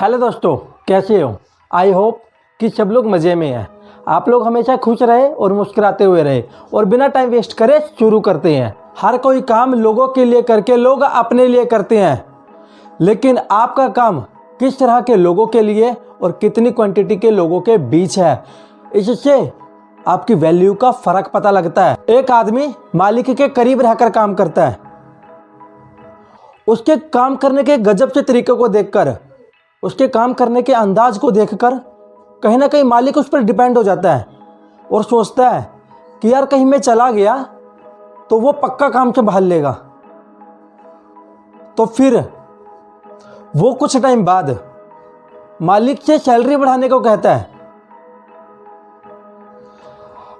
Hello दोस्तों, कैसे हो? आई होप कि सब लोग मज़े में हैं। आप लोग हमेशा खुश रहे और मुस्कुराते हुए रहे। और बिना टाइम वेस्ट करे शुरू करते हैं। हर कोई काम लोगों के लिए करके लोग अपने लिए करते हैं, लेकिन आपका काम किस तरह के लोगों के लिए और कितनी क्वांटिटी के लोगों के बीच है, इससे आपकी वैल्यू का फ़र्क पता लगता है। एक आदमी मालिक के करीब रहकर काम करता है। उसके काम करने के गजब से तरीके को देखकर, उसके काम करने के अंदाज को देखकर कहीं ना कहीं मालिक उस पर डिपेंड हो जाता है और सोचता है कि यार कहीं मैं चला गया तो वो पक्का काम संभाल लेगा। तो फिर वो कुछ टाइम बाद मालिक से सैलरी बढ़ाने को कहता है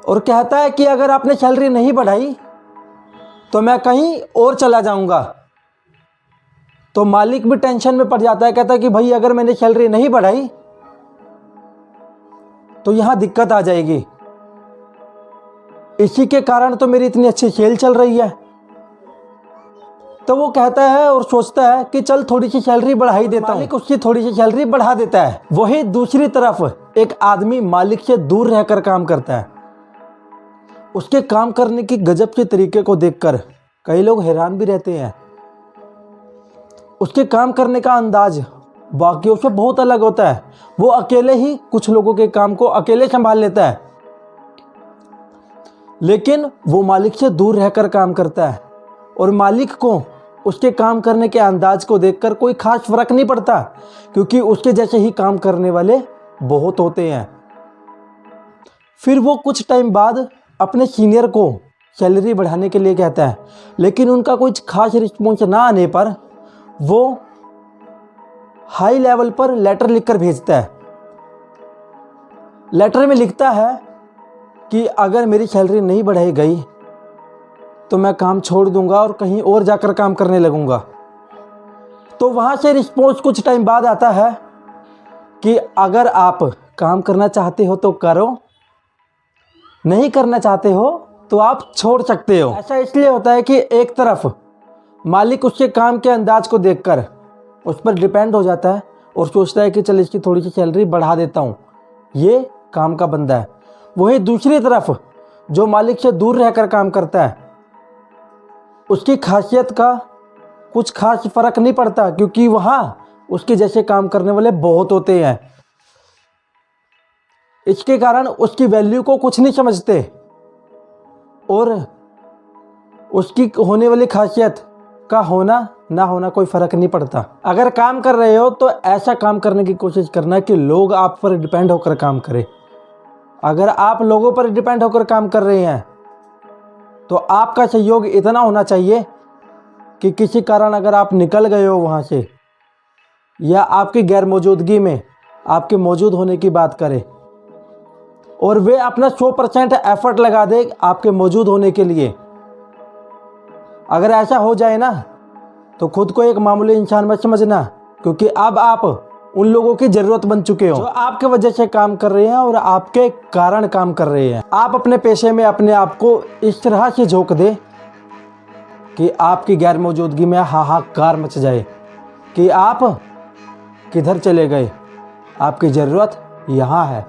और कहता है कि अगर आपने सैलरी नहीं बढ़ाई तो मैं कहीं और चला जाऊंगा। तो मालिक भी टेंशन में पड़ जाता है, कहता है कि भाई अगर मैंने सैलरी नहीं बढ़ाई तो यहां दिक्कत आ जाएगी। इसी के कारण तो मेरी इतनी अच्छी सेल चल रही है। तो वो कहता है और सोचता है कि चल थोड़ी सी सैलरी बढ़ा ही देता हूं। मालिक उसकी थोड़ी सी सैलरी बढ़ा देता है। वही दूसरी तरफ एक आदमी मालिक से दूर रहकर काम करता है। उसके काम करने की गजब के तरीके को देखकर कई लोग हैरान भी रहते हैं। उसके काम करने का अंदाज बाकियों से बहुत अलग होता है। वो अकेले ही कुछ लोगों के काम को अकेले संभाल लेता है, लेकिन वो मालिक से दूर रहकर काम करता है और मालिक को उसके काम करने के अंदाज को देखकर कोई खास फर्क नहीं पड़ता, क्योंकि उसके जैसे ही काम करने वाले बहुत होते हैं। फिर वो कुछ टाइम बाद अपने सीनियर को सैलरी बढ़ाने के लिए कहता है, लेकिन उनका कुछ खास रिस्पॉन्स ना आने पर वो हाई लेवल पर लेटर लिखकर भेजता है। लेटर में लिखता है कि अगर मेरी सैलरी नहीं बढ़ाई गई तो मैं काम छोड़ दूंगा और कहीं और जाकर काम करने लगूंगा। तो वहां से रिस्पॉन्स कुछ टाइम बाद आता है कि अगर आप काम करना चाहते हो तो करो, नहीं करना चाहते हो तो आप छोड़ सकते हो। ऐसा इसलिए होता है कि एक तरफ मालिक उसके काम के अंदाज को देखकर उस पर डिपेंड हो जाता है और सोचता है कि चल इसकी थोड़ी सी सैलरी बढ़ा देता हूँ, ये काम का बंदा है। वहीं दूसरी तरफ जो मालिक से दूर रहकर काम करता है, उसकी खासियत का कुछ खास फर्क नहीं पड़ता, क्योंकि वहाँ उसके जैसे काम करने वाले बहुत होते हैं। इसके कारण उसकी वैल्यू को कुछ नहीं समझते और उसकी होने वाली खासियत का होना ना होना कोई फ़र्क नहीं पड़ता। अगर काम कर रहे हो तो ऐसा काम करने की कोशिश करना कि लोग आप पर डिपेंड होकर काम करें। अगर आप लोगों पर डिपेंड होकर काम कर रहे हैं तो आपका सहयोग इतना होना चाहिए कि किसी कारण अगर आप निकल गए हो वहाँ से, या आपकी गैर मौजूदगी में आपके मौजूद होने की बात करें और वे अपना 100% एफर्ट लगा दे आपके मौजूद होने के लिए, अगर ऐसा हो जाए ना तो खुद को एक मामूली इंसान मत समझना, क्योंकि अब आप उन लोगों की ज़रूरत बन चुके हो जो आपके वजह से काम कर रहे हैं और आपके कारण काम कर रहे हैं। आप अपने पेशे में अपने आप को इस तरह से झोंक दे कि आपकी गैर मौजूदगी में हाहाकार मच जाए कि आप किधर चले गए, आपकी ज़रूरत यहाँ है।